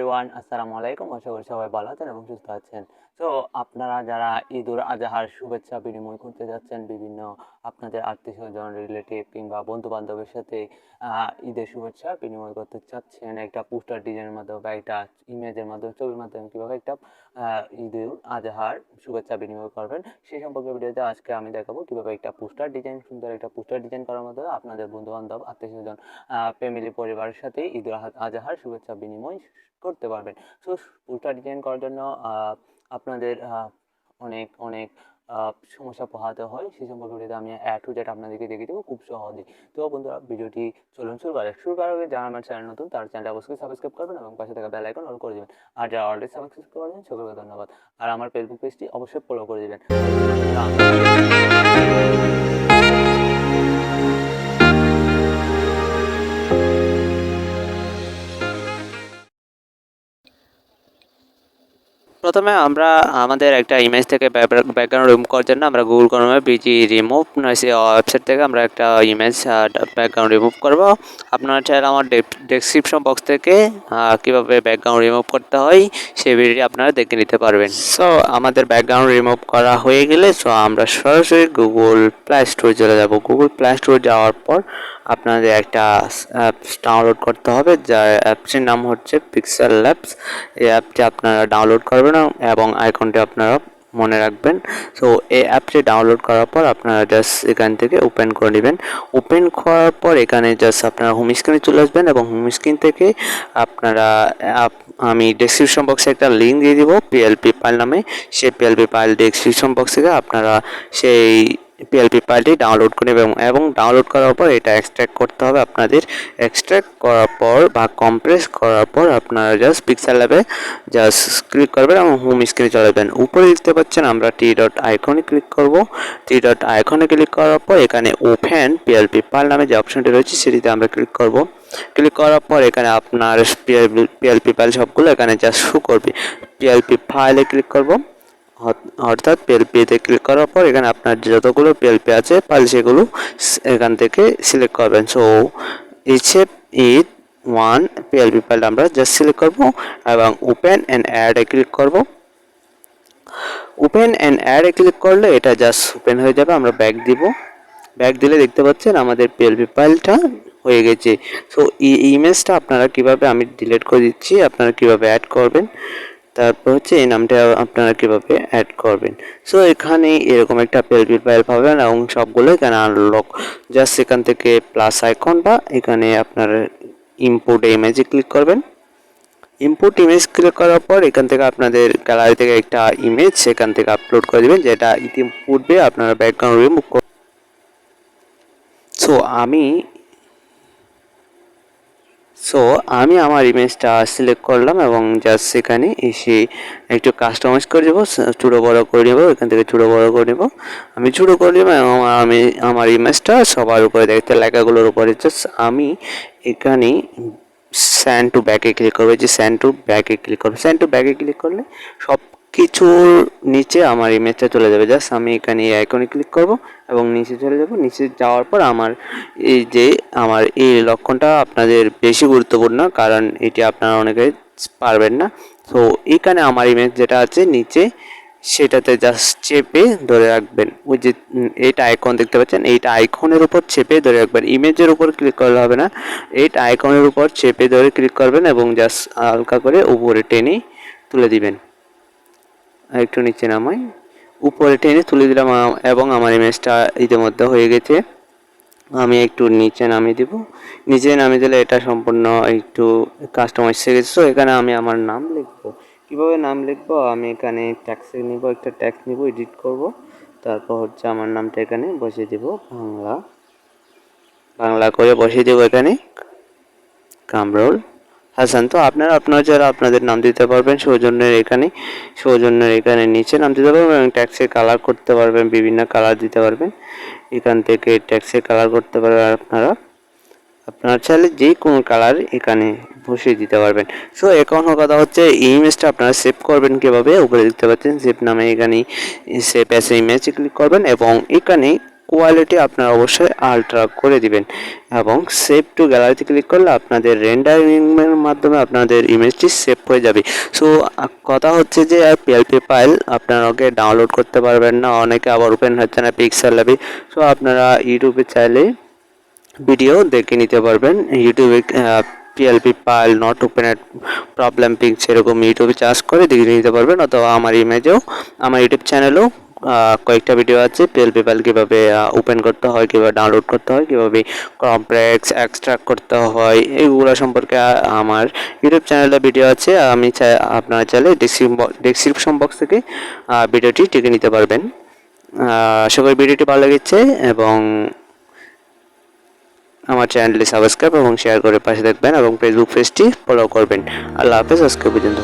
Everyone, আসসালামু আলাইকুম। আশা করি সবাই ভালো আছেন এবং সুস্থ আছেন। তো আপনারা যারা ঈদ আজহার শুভেচ্ছা বিনিময় করতে যাচ্ছেন বিভিন্ন আপনাদের আত্মীয়স্বজন, রিলেটিভ কিংবা বন্ধু-বান্ধবের সাথে ঈদের শুভেচ্ছা বিনিময় করতে চাচ্ছেন, একটা পোস্টার ডিজাইনের মাধ্যমে বা একটা ইমেজের মাধ্যমে, ছবির মাধ্যমে কীভাবে একটা ঈদ আজহার শুভেচ্ছা বিনিময় করবেন সেই সম্পর্কে ভিডিওতে আজকে আমি দেখাবো কীভাবে একটা পোস্টার ডিজাইন, সুন্দর একটা পোস্টার ডিজাইন করার মাধ্যমে আপনাদের বন্ধু-বান্ধব, আত্মীয়স্বজন, ফ্যামিলি, পরিবারের সাথে ঈদ আজহার শুভেচ্ছা বিনিময় করতে পারবেন। সো পোস্টার ডিজাইন করার জন্য আপনাদের অনেক অনেক সমস্যা পোহাতে হয়, সেই সম্পর্কে ভিডিওতে আমি টু জেড আপনাদেরকে দেখিয়ে দেবো খুব সহজেই। তো বন্ধুরা, ভিডিওটি চলুন শুরু করার আগে যারা আমার চ্যানেল নতুন তার চ্যানেলটা অবশ্যই সাবস্ক্রাইব করবেন এবং পাশে থাকা বেল আইকন অন করে দেবেন। আর যারা অলরেডি সাবস্ক্রাইব করেছেন সকলকে ধন্যবাদ। আর আমার ফেসবুক পেজটি অবশ্যই ফলো করে দেবেন। প্রথমে আমরা আমাদের একটা ইমেজ থেকে ব্যাকগ্রাউন্ড রিমুভ করার জন্য আমরা গুগল ক্রোমে বিজি রিমুভ নয়েসি ওয়েবসাইট থেকে আমরা একটা ইমেজ ব্যাকগ্রাউন্ড রিমুভ করব। আপনারা চাইলে আমার ডেসক্রিপশন বক্স থেকে কীভাবে ব্যাকগ্রাউন্ড রিমুভ করতে হয় সেই ভিডিওটি আপনারা দেখে নিতে পারবেন। সো আমাদের ব্যাকগ্রাউন্ড রিমুভ করা হয়ে গেলে আমরা সরাসরি গুগল প্লে স্টোরে চলে যাব। গুগল প্লে স্টোরে যাওয়ার পর আপনাদের একটা অ্যাপস ডাউনলোড করতে হবে, যার অ্যাপসটির নাম হচ্ছে Pixellab। এই অ্যাপটি আপনারা ডাউনলোড করবেন এবং আইকনটি আপনারা মনে রাখবেন। সো এই অ্যাপটি ডাউনলোড করার পর আপনারা জাস্ট এখান থেকে ওপেন করে নেবেন। ওপেন করার পর এখানে জাস্ট আপনারা হোম স্ক্রিনে চলে আসবেন এবং হোম স্ক্রিন থেকে আপনারা আমি ডেসক্রিপশন বক্সে একটা লিঙ্ক দিয়ে দিব PLP ফাইল নামে। সেই PLP ফাইল ডেসক্রিপশন বক্স থেকে আপনারা সেই PLP ফাইলটি ডাউনলোড করে নেবেন এবং ডাউনলোড করার পর এটা এক্সট্র্যাক্ট করতে হবে আপনাদের। এক্সট্র্যাক্ট করার পর বা কম্প্রেস করার পর আপনারা জাস্ট পিক্সেলল্যাবে জাস্ট ক্লিক করবেন এবং হোম স্ক্রিনে চলে যাবেন। উপরে দেখতে পাচ্ছেন আমরা টি ডট আইকনে ক্লিক করব। টি ডট আইকনে ক্লিক করার পর এখানে ওপেন PLP ফাইল নামে যে অপশনটি রয়েছে সেটিতে আমরা ক্লিক করব। ক্লিক করার পর এখানে আপনার PLP ফাইল সবগুলো এখানে জাস্ট শো করবে। PLP ফাইলে ক্লিক করব, অর্থাৎ PLP-তে ক্লিক করার পর এখানে আপনার যতগুলো PLP আছে ফাইল সেগুলো এখান থেকে সিলেক্ট করবেন। সো HF1 PLP ফাইল আমরা জাস্ট সিলেক্ট করব এবং ওপেন অ্যান্ড অ্যাডে ক্লিক করব। ওপেন অ্যান্ড অ্যাডে ক্লিক করলে এটা জাস্ট ওপেন হয়ে যাবে। আমরা ব্যাক দিব। ব্যাক দিলে দেখতে পাচ্ছেন আমাদের PLP ফাইলটা হয়ে গেছে। সো এই ইমেজটা আপনারা কিভাবে, আমি ডিলিট করে দিচ্ছি, আপনারা কিভাবে অ্যাড করবেন, তারপর হচ্ছে এই নামটা আপনারা কীভাবে অ্যাড করবেন। সো এখানে এরকম একটা PLP ফাইল পাবেন এবং সবগুলো এখানে আনলক। জাস্ট এখান থেকে প্লাস আইকন বা এখানে আপনার ইম্পোর্ট ইমেজে ক্লিক করবেন। ইম্পোর্ট ইমেজ ক্লিক করার পর এখান থেকে আপনাদের গ্যালারি থেকে একটা ইমেজ সেখান থেকে আপলোড করে দেবেন, যেটা ইতিপূর্বে আপনারা ব্যাকগ্রাউন্ড রিমুভ করবেন। সো আমি আমার ইমেজটা সিলেক্ট করলাম এবং জাস্ট সেখানে এসে একটু কাস্টমাইজ করে দেবো, ছোটো বড়ো করে নেবো। এখান থেকে ছোটো বড়ো করে নেবো, আমি ছোটো করে নেবো এবং আমি আমার ইমেজটা সবার উপরে দেখতে লেখাগুলোর উপরে জাস্ট আমি এখানে স্যান্ড টু ব্যাকে ক্লিক করবো। যে স্যান্ড টু ব্যাকে ক্লিক করবো, স্যান্ড টু ব্যাকে ক্লিক করলে সব কিছুর নিচে আমার ইমেজটা চলে যাবে। জাস্ট আমি এখানে এই আইকনে ক্লিক করব এবং নিচে চলে যাব। নিচে যাওয়ার পর আমার এই লক্ষণটা আপনাদের বেশি গুরুত্বপূর্ণ, কারণ এটি আপনারা অনেকে পারবেন না। তো এখানে আমার ইমেজ যেটা আছে নিচে, সেটাতে জাস্ট চেপে ধরে রাখবেন। ওই যে এইটা আইকন দেখতে পাচ্ছেন, এইটা আইকনের উপর চেপে ধরে রাখবেন। ইমেজের উপর ক্লিক করলে হবে না, এইটা আইকনের উপর চেপে ধরে ক্লিক করবেন এবং জাস্ট হালকা করে উপরে টেনে তুলে দিবেন। একটু নিচে নামাই, উপরে টেনে তুলে দিলাম এবং আমার ইমেজটা ইতিমধ্যে হয়ে গেছে। আমি একটু নিচে নামিয়ে দিব। নিচে নামিয়ে দিলে এটা সম্পূর্ণ একটু কাস্টমাইজ হয়ে গেছে। তো এখানে আমি আমার নাম লিখবো। কীভাবে নাম লিখবো, আমি এখানে ট্যাক্সে নিব, একটা ট্যাক্স নিব, এডিট করব। তারপর হচ্ছে আমার নামটা এখানে বসিয়ে দেব, বাংলা করে বসিয়ে দেবো এখানে কামরুল হাসান। তো আপনারা যারা আপনাদের নাম দিতে পারবেন সৌজন্যের এখানে নিচে নাম দিতে পারবেন এবং ট্যাক্সের কালার করতে পারবেন, বিভিন্ন কালার দিতে পারবেন। এখান থেকে ট্যাক্সের কালার করতে পারবেন আপনারা চাইলে যে কোনো কালার এখানে বসিয়ে দিতে পারবেন। সো এখন কথা হচ্ছে এই ইমেজটা আপনারা সেভ করবেন কীভাবে। উপরে দেখতে পাচ্ছেন সেভ নামে, এখানে সেভ অ্যাজ ইমেজ ক্লিক করবেন এবং এখানে কোয়ালিটি আপনারা অবশ্যই আলট্রা করে দিবেন এবং সেভ টু গ্যালারিতে ক্লিক করলে আপনাদের রেন্ডারিংয়ের মাধ্যমে আপনাদের ইমেজটি সেভ হয়ে যাবে। সো কথা হচ্ছে যে পিএলপি ফাইল আপনারা ডাউনলোড করতে পারবেন না, অনেকে আবার ওপেন হচ্ছে না পিক্সেল। সো আপনারা ইউটিউবে চাইলে ভিডিও দেখে নিতে পারবেন। ইউটিউবে PLP file not open at problem pix এরকম ইউটিউবে চার্জ করে দেখে নিতে পারবেন, অথবা আমার আমার ইউটিউব চ্যানেলেও কয়েকটা ভিডিও আছে পিএলপি ফাইল কীভাবে ওপেন করতে হয়, কীভাবে ডাউনলোড করতে হয়, কীভাবে কমপ্লেক্স এক্সট্রাক্ট করতে হয়, এইগুলো সম্পর্কে আমার ইউটিউব চ্যানেলে ভিডিও আছে। আপনারা চাইলে ডেসক্রিপশন বক্স থেকে ভিডিওটি দেখে নিতে পারবেন। আশা করি ভিডিওটি ভালো লেগেছে এবং আমার চ্যানেলটি সাবস্ক্রাইব এবং শেয়ার করে পাশে থাকবেন এবং ফেসবুক পেজটি ফলো করবেন। আল্লাহ হাফেজ, আজকে পর্যন্ত।